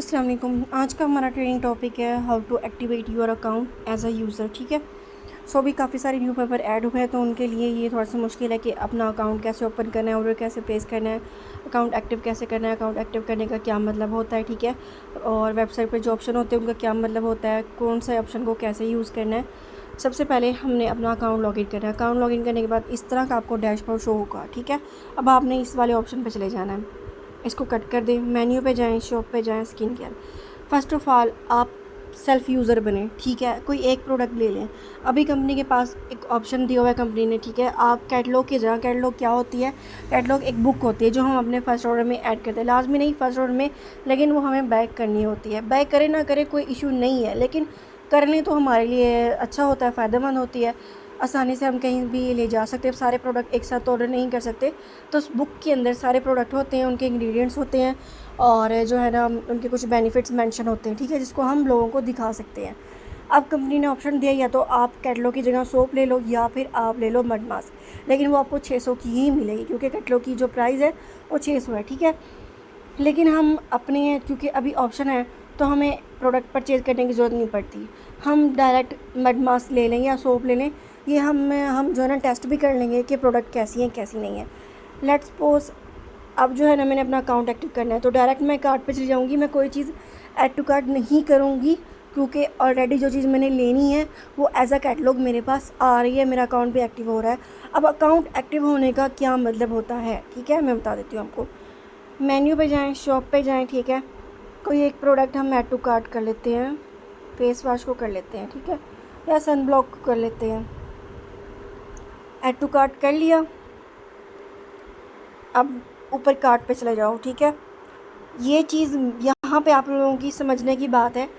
अस्सलाम वालेकुम। आज का हमारा ट्रेनिंग टॉपिक है how to activate your account as a user. ठीक है, सो अभी काफ़ी सारे न्यू पेपर ऐड हुए हैं तो उनके लिए ये थोड़ा सा मुश्किल है कि अपना अकाउंट कैसे ओपन करना है, ऑर्डर कैसे प्लेस करना है, अकाउंट एक्टिव कैसे करना है, अकाउंट एक्टिव करने का क्या मतलब होता है। ठीक है, और वेबसाइट पर जो ऑप्शन होते हैं उनका क्या मतलब होता है, कौन से ऑप्शन को कैसे यूज़ करना है। सबसे पहले हमने अपना अकाउंट लॉगिन करना है। अकाउंट लॉगिन करने के बाद इस तरह का आपको डैशबोर्ड शो होगा। ठीक है, अब आपने इस वाले ऑप्शन पर चले जाना है, इसको कट कर दें, मेन्यू पे जाएं, शॉप पे जाएं, skin care. First of all आप सेल्फ़ यूज़र बने। ठीक है, कोई एक प्रोडक्ट ले लें। अभी कंपनी के पास एक ऑप्शन दिया हुआ है कंपनी ने। ठीक है, आप कैटलॉग के जगह, कैटलॉग क्या होती है, कैटलॉग एक बुक होती है जो हम अपने फर्स्ट ऑर्डर में ऐड करते हैं। लाजमी नहीं फर्स्ट ऑर्डर में, लेकिन वो हमें बैक करनी होती है। बैक करे ना करे कोई इशू नहीं है, लेकिन करनी तो हमारे लिए अच्छा होता है, फ़ायदेमंद होती है। आसानी से हम कहीं भी ले जा सकते हैं। सारे प्रोडक्ट एक साथ ऑर्डर नहीं कर सकते, तो उस बुक के अंदर सारे प्रोडक्ट होते हैं, उनके इंग्रेडिएंट्स होते हैं और जो है ना उनके कुछ बेनिफिट्स मेंशन होते हैं। ठीक है, जिसको हम लोगों को दिखा सकते हैं। अब कंपनी ने ऑप्शन दिया या तो आप कैटलॉग की जगह सोप ले लो या फिर आप ले लो मड मास्क, लेकिन वो आपको 600 की ही मिलेगी क्योंकि कैटलॉग की जो प्राइस है वो 600 है। ठीक है, लेकिन हम अपने क्योंकि अभी ऑप्शन है तो हमें प्रोडक्ट परचेज़ करने की ज़रूरत नहीं पड़ती। हम डायरेक्ट मड मास्क ले लें या सोप ले लें, ये हम जो है ना टेस्ट भी कर लेंगे कि प्रोडक्ट कैसी है कैसी नहीं है। लेट्स सपोज अब जो है ना मैंने अपना अकाउंट एक्टिव करना है तो डायरेक्ट मैं कार्ट पे चली जाऊँगी। मैं कोई चीज़ ऐड टू कार्ट नहीं करूँगी क्योंकि ऑलरेडी जो चीज़ मैंने लेनी है वो एज अ कैटलॉग मेरे पास आ रही है, मेरा अकाउंट भी एक्टिव हो रहा है। अब अकाउंट एक्टिव होने का क्या मतलब होता है, ठीक है, मैं बता देती हूँ आपको। मेन्यू पे जाएं, शॉप पे जाएं। ठीक है, कोई एक प्रोडक्ट हम ऐड टू कार्ट कर लेते हैं, फेस वॉश को कर लेते हैं। ठीक है, या सन ब्लॉक को कर लेते हैं। ऐड टू कार्ट कर लिया, अब ऊपर कार्ट पे चले जाओ। ठीक है, ये चीज़ यहाँ पे आप लोगों की समझने की बात है।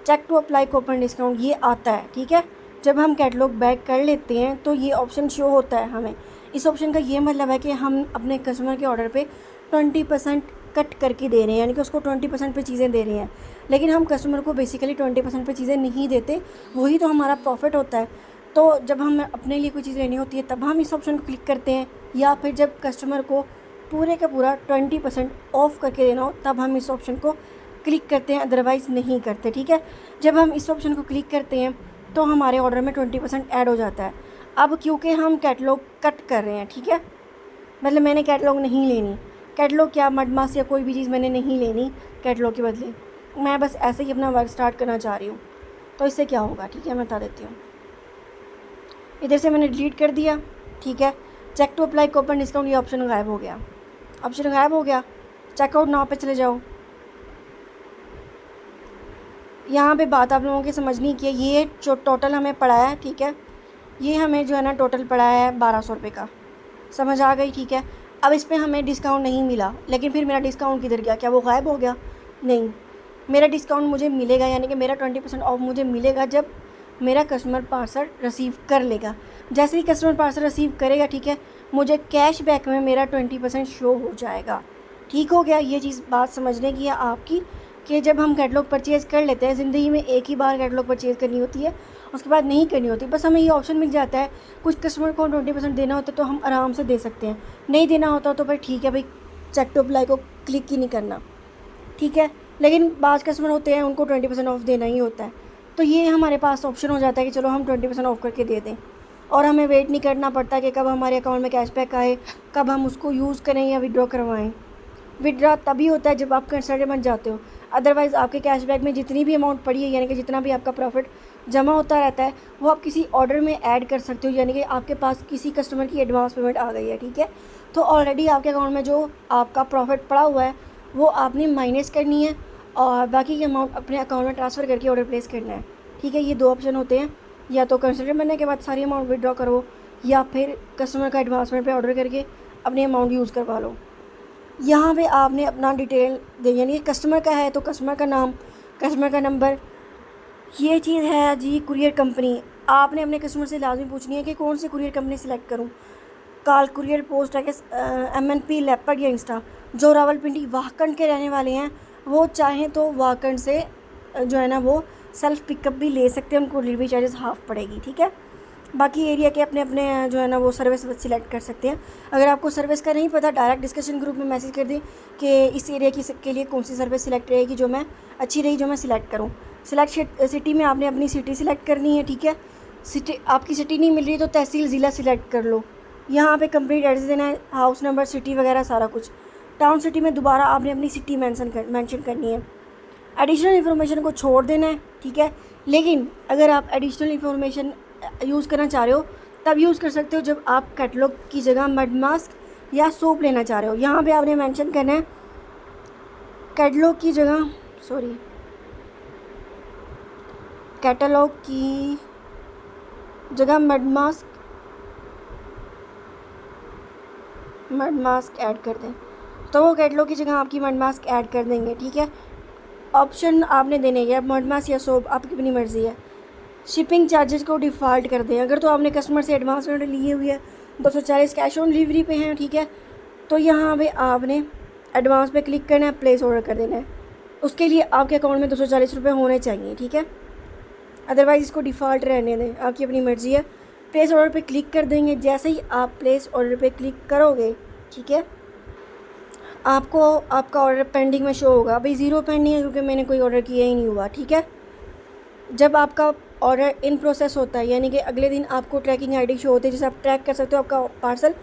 Check to apply coupon discount ये आता है। ठीक है, जब हम कैटलॉग बैक कर लेते हैं तो ये ऑप्शन शो होता है हमें। इस ऑप्शन का ये मतलब है कि हम अपने कस्टमर के ऑर्डर पे 20% कट करके दे रहे हैं, यानी कि उसको 20% पे चीज़ें दे रहे हैं। लेकिन हम कस्टमर को बेसिकली 20% पे चीज़ें नहीं देते, वही तो हमारा प्रॉफिट होता है। तो जब हमें अपने लिए कोई चीज़ लेनी होती है तब हम इस ऑप्शन को क्लिक करते हैं, या फिर जब कस्टमर को पूरे का पूरा 20% ऑफ़ करके देना हो तब हम इस ऑप्शन को क्लिक करते हैं, अदरवाइज़ नहीं करते। ठीक है, जब हम इस ऑप्शन को क्लिक करते हैं तो हमारे ऑर्डर में 20% ऐड हो जाता है। अब क्योंकि हम कैटलॉग कट कर रहे हैं, ठीक है, मतलब मैंने कैटलॉग नहीं लेनी, कैटलॉग क्या मड मास्क या कोई भी चीज़ मैंने नहीं लेनी कैटलॉग के बदले, मैं बस ऐसे ही अपना वर्क स्टार्ट करना चाह रही हूँ। तो इससे क्या होगा, ठीक है, मैं बता देती हूँ। इधर से मैंने डिलीट कर दिया। ठीक है, check to apply coupon discount, ये ऑप्शन गायब हो गया। ऑप्शन गायब हो गया, चेकआउट नाउ पे चले जाओ। यहाँ पे बात आप लोगों की समझनी की है, ये जो टोटल हमें पड़ा है, ठीक है, ये हमें जो है ना टोटल पड़ा है 1200 रुपये का, समझ आ गई। ठीक है, अब इस पर हमें डिस्काउंट नहीं मिला, लेकिन फिर मेरा डिस्काउंट किधर गया, क्या वो गायब हो गया? नहीं, मेरा डिस्काउंट मुझे मिलेगा, यानी कि मेरा 20% ऑफ मुझे मिलेगा जब मेरा कस्टमर पार्सल रिसीव कर लेगा। जैसे ही कस्टमर पार्सल रिसीव करेगा, ठीक है, मुझे कैश बैक में मेरा 20% शो हो जाएगा। ठीक हो गया, ये चीज़ बात समझने की है आपकी कि जब हम कैटलॉग परचेज़ कर लेते हैं, ज़िंदगी में एक ही बार कैटलॉग परचेज़ करनी होती है, उसके बाद नहीं करनी होती। बस हमें ये ऑप्शन मिल जाता है, कुछ कस्टमर को 20% देना होता है तो हम आराम से दे सकते हैं, नहीं देना होता तो भाई ठीक है भाई, चेक टू अप्लाई को क्लिक ही नहीं करना। ठीक है, लेकिन बाज़ कस्टमर होते हैं उनको 20% ऑफ देना ही होता है, तो ये हमारे पास ऑप्शन हो जाता है कि चलो हम 20% ऑफ करके दे दें, और हमें वेट नहीं करना पड़ता कि कब हमारे अकाउंट में कैशबैक आए, कब हम उसको यूज़ करें या विड्रॉ करवाएं। विड्रॉ तभी होता है जब आप कंसल्टेंट बन जाते हो, अदरवाइज़ आपके कैशबैक में जितनी भी अमाउंट पड़ी है, यानी कि जितना भी आपका प्रॉफिट जमा होता रहता है, वो आप किसी ऑर्डर में ऐड कर सकते हो, यानी कि आपके पास किसी कस्टमर की एडवांस पेमेंट आ गई है। ठीक है, तो ऑलरेडी आपके अकाउंट में जो आपका प्रॉफिट पड़ा हुआ है वो आपने माइनस करनी है और बाकी की अमाउंट अपने अकाउंट में ट्रांसफ़र करके ऑर्डर प्लेस करना है। ठीक है, ये दो ऑप्शन होते हैं, या तो कंसल्टेंट बनने के बाद सारी अमाउंट विड्रॉ करो, या फिर कस्टमर का एडवांसमेंट पे ऑर्डर करके अपनी अमाउंट यूज़ करवा लो। यहाँ पे आपने अपना डिटेल दे, यानी कस्टमर का है तो कस्टमर का नाम, कस्टमर का नंबर, ये चीज़ है जी। कुरियर कंपनी आपने अपने कस्टमर से लाजमी पूछनी है कि कौन सी कुरियर कंपनी सेलेक्ट करूँ, काल कुरियर, पोस्ट है कि MNP, लेपर्ड या इंस्टा। जो रावलपिंडी वाकंड के रहने वाले हैं वो चाहें तो वाकंड से जो है ना वो सेल्फ़ पिकअप भी ले सकते हैं, उनको डिलीवरी चार्जेस हाफ़ पड़ेगी। ठीक है, बाकी एरिया के अपने अपने जो है ना वो सर्विस सिलेक्ट कर सकते हैं। अगर आपको सर्विस का नहीं पता, डायरेक्ट डिस्कशन ग्रुप में मैसेज कर दें कि इस एरिया के लिए कौन सी सर्विस सिलेक्ट रहेगी जो मैं अच्छी रही, जो मैं सिलेक्ट करूँ। सिलेक्ट सिटी में आपने अपनी सिटी सिलेक्ट करनी है, ठीक है। सिटी आपकी सिटी नहीं मिल रही तो तहसील ज़िला सिलेक्ट कर लो। यहाँ पे कंप्लीट एड्रेस देना है, हाउस नंबर, सिटी वगैरह सारा कुछ। टाउन सिटी में दोबारा आपने अपनी सिटी मेंशन करनी है। एडिशनल इन्फॉर्मेशन को छोड़ देना है, ठीक है। लेकिन अगर आप एडिशनल इन्फॉर्मेशन यूज़ करना चाह रहे हो तब यूज़ कर सकते हो जब आप कैटलॉग की जगह मड मास्क या सोप लेना चाह रहे हो। यहाँ पे आपने मेंशन करना है कैटलॉग की जगह कैटलॉग की जगह मड मास्क ऐड कर दें, तो वो कैटलॉग की जगह आपकी मड मास्क ऐड कर देंगे, ठीक है। ऑप्शन आपने देने हैं मड मास्क या सोप, आपकी अपनी मर्ज़ी है। शिपिंग चार्जेस को डिफ़ॉल्ट कर दें। अगर तो आपने कस्टमर से एडवांस ऑर्डर लिए हुई है, 240 कैश ऑन डिलीवरी पे हैं, ठीक है, तो यहाँ पे आपने एडवांस पे क्लिक करना है, प्लेस ऑर्डर कर देना है। उसके लिए आपके अकाउंट में 240 रुपये होने चाहिए, ठीक है। अदरवाइज़ इसको डिफ़ॉल्ट रहने दें, आपकी अपनी मर्ज़ी है। प्लेस ऑर्डर पे क्लिक कर देंगे। जैसे ही आप प्लेस ऑर्डर पे क्लिक करोगे, ठीक है, आपको आपका ऑर्डर पेंडिंग में शो होगा। अभी ज़ीरो पेंडिंग है क्योंकि मैंने कोई ऑर्डर किया ही नहीं हुआ, ठीक है। जब आपका ऑर्डर इन प्रोसेस होता है, यानी कि अगले दिन आपको ट्रैकिंग आईडी शो होती है, जिसे आप ट्रैक कर सकते हो आपका पार्सल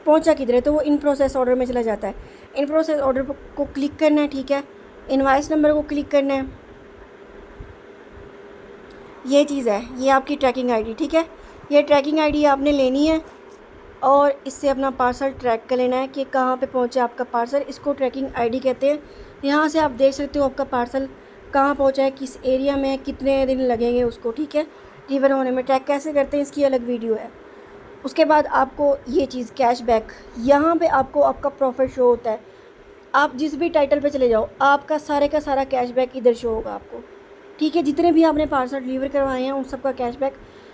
पहुंचा किधर है, तो वो इन प्रोसेस ऑर्डर में चला जाता है। इन प्रोसेस ऑर्डर को क्लिक करना है, ठीक है। इनवॉइस नंबर को क्लिक करना है। ये चीज़ है, ये आपकी ट्रैकिंग आईडी, ठीक है। ये ट्रैकिंग आईडी आपने लेनी है और इससे अपना पार्सल ट्रैक कर लेना है कि कहाँ पे पहुँचा आपका पार्सल। इसको ट्रैकिंग आईडी कहते हैं। यहाँ से आप देख सकते हो आपका पार्सल कहाँ पहुँचा है, किस एरिया में, कितने दिन लगेंगे उसको, ठीक है, डिलीवर होने में। ट्रैक कैसे करते हैं इसकी अलग वीडियो है। उसके बाद आपको ये चीज़ कैशबैक, यहाँ पे आपको आपका प्रॉफिट शो होता है। आप जिस भी टाइटल पे चले जाओ, आपका सारे का सारा कैशबैक इधर शो होगा आपको, ठीक है। जितने भी आपने पार्सल डिलीवर करवाए हैं उन सब का कैशबैक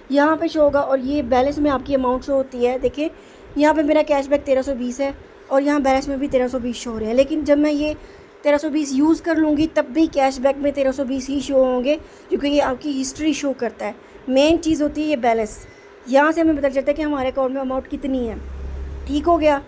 यहाँ पे शो होगा। और ये बैलेंस में आपकी अमाउंट शो होती है। देखिए यहाँ पे मेरा कैशबैक 1320 है और यहाँ बैलेंस में भी 1320 शो हो रहे हैं। लेकिन जब मैं ये 1320 यूज़ कर लूँगी तब भी कैशबैक में 1320 ही शो होंगे, क्योंकि ये आपकी हिस्ट्री शो करता है। मेन चीज़ होती है ये बैलेंस। यहाँ से हमें पता चलता है कि हमारे अकाउंट में अमाउंट कितनी है, ठीक हो गया।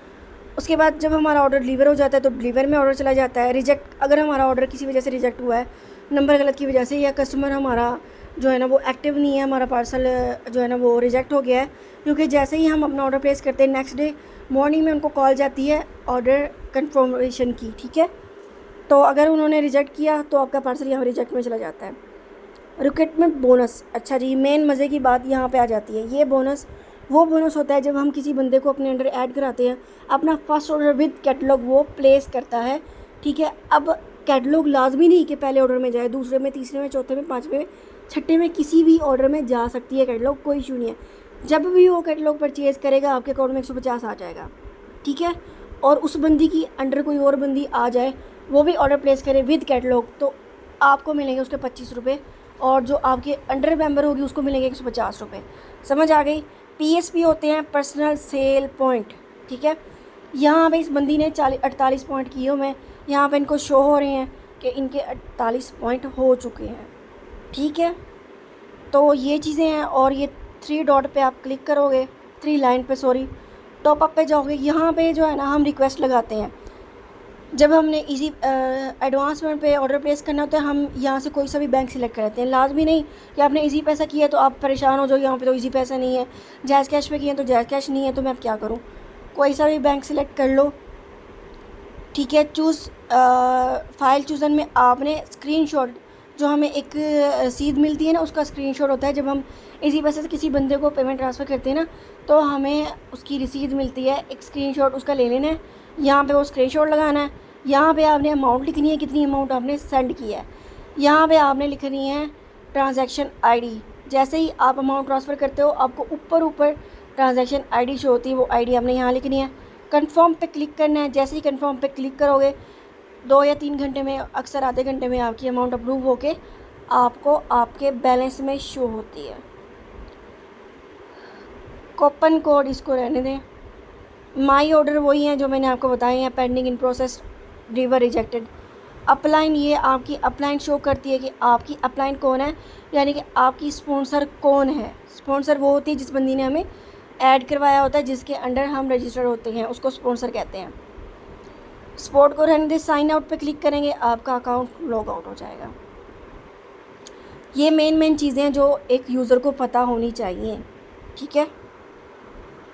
उसके बाद जब हमारा ऑर्डर डिलीवर हो जाता है तो डिलीवर में ऑर्डर चला जाता है। रिजेक्ट, अगर हमारा ऑर्डर किसी वजह से रिजेक्ट हुआ है, नंबर गलत की वजह से, या कस्टमर हमारा जो है ना वो एक्टिव नहीं है, हमारा पार्सल जो है ना वो रिजेक्ट हो गया है, क्योंकि जैसे ही हम अपना ऑर्डर प्लेस करते हैं नेक्स्ट डे मॉर्निंग में उनको कॉल जाती है ऑर्डर कंफर्मेशन की, ठीक है। तो अगर उन्होंने रिजेक्ट किया तो आपका पार्सल यहाँ रिजेक्ट में चला जाता है। रिक्रूटमेंट बोनस, अच्छा जी, मेन मज़े की बात यहाँ पे आ जाती है। ये बोनस वो बोनस होता है जब हम किसी बंदे को अपने अंडर ऐड कराते हैं, अपना फर्स्ट ऑर्डर विद कैटलॉग वो प्लेस करता है, ठीक है। अब कैटलॉग लाजमी नहीं कि पहले ऑर्डर में जाए, दूसरे में, तीसरे में, चौथे में, पाँचवें में, छठे में, किसी भी ऑर्डर में जा सकती है कैटलॉग, कोई इशू नहीं है। जब भी वो कैटलॉग परचेज़ करेगा आपके अकाउंट में 150 आ जाएगा, ठीक है। और उस बंदी की अंडर कोई और बंदी आ जाए, वो भी ऑर्डर प्लेस करे विद कैटलॉग, तो आपको मिलेंगे उसके 25 रुपये, और जो आपके अंडर मेंबर होगी उसको मिलेंगे 150 रुपये। समझ आ गई। PSP होते हैं पर्सनल सेल पॉइंट, ठीक है। यहाँ पे इस बंदी ने 48 पॉइंट किए हुए हैं, यहाँ पे इनको शो हो रहे हैं कि इनके 48 पॉइंट हो चुके हैं, ठीक है। तो ये चीज़ें हैं। और ये 3 डॉट पे आप क्लिक करोगे, 3 लाइन पे, सॉरी, टॉप अप पे जाओगे। यहाँ पे जो है ना हम रिक्वेस्ट लगाते हैं जब हमने इजी एडवांसमेंट पे ऑर्डर प्लेस करना होता है। हम यहाँ से कोई सा भी बैंक सिलेक्ट कर लेते हैं। लाजमी नहीं कि आपने इजी पैसा किया तो आप परेशान हो जाओ, यहाँ पे तो इजी पैसा नहीं है। जैज़ कैश पे किया तो जैज़ कैश नहीं है, तो मैं अब क्या करूँ। कोई सा भी बैंक सिलेक्ट कर लो, ठीक है। चूज़ फाइल चूज़न में आपने स्क्रीनशॉट, जो हमें एक रसीद मिलती है ना, उसका स्क्रीनशॉट होता है। जब हम इसी पैसे से किसी बंदे को पेमेंट ट्रांसफ़र करते हैं ना, तो हमें उसकी रसीद मिलती है, एक स्क्रीनशॉट उसका ले लेना है। यहाँ पे वो स्क्रीनशॉट लगाना है। यहाँ पे आपने अमाउंट लिखनी है, कितनी अमाउंट आपने सेंड किया है। यहाँ पे आपने लिखनी है ट्रांजैक्शन आईडी। जैसे ही आप अमाउंट ट्रांसफ़र करते हो आपको ऊपर ट्रांजैक्शन आईडी शो होती है, वो आईडी आपने यहाँ लिखनी है। कंफर्म पे क्लिक करना है। जैसे ही कंफर्म पे क्लिक करोगे 2 या 3 घंटे में, अक्सर आधे घंटे में आपकी अमाउंट अप्रूव होके आपको आपके बैलेंस में शो होती है। कूपन कोड इसको रहने दें। माई ऑर्डर वही हैं जो मैंने आपको बताए हैं, pending, in process, deliver, rejected. Upline, ये आपकी अपलाइन शो करती है कि आपकी अपलाइन कौन है, यानी कि आपकी स्पॉन्सर कौन है। स्पॉन्सर वो होती है जिस बंदी ने हमें ऐड करवाया होता है, जिसके अंडर हम रजिस्टर्ड होते हैं, उसको स्पॉन्सर कहते हैं। स्पोर्ट को रहने दे, साइन आउट पे क्लिक करेंगे, आपका अकाउंट लॉग आउट हो जाएगा। ये मेन चीज़ें हैं जो एक यूज़र को पता होनी चाहिए, ठीक है।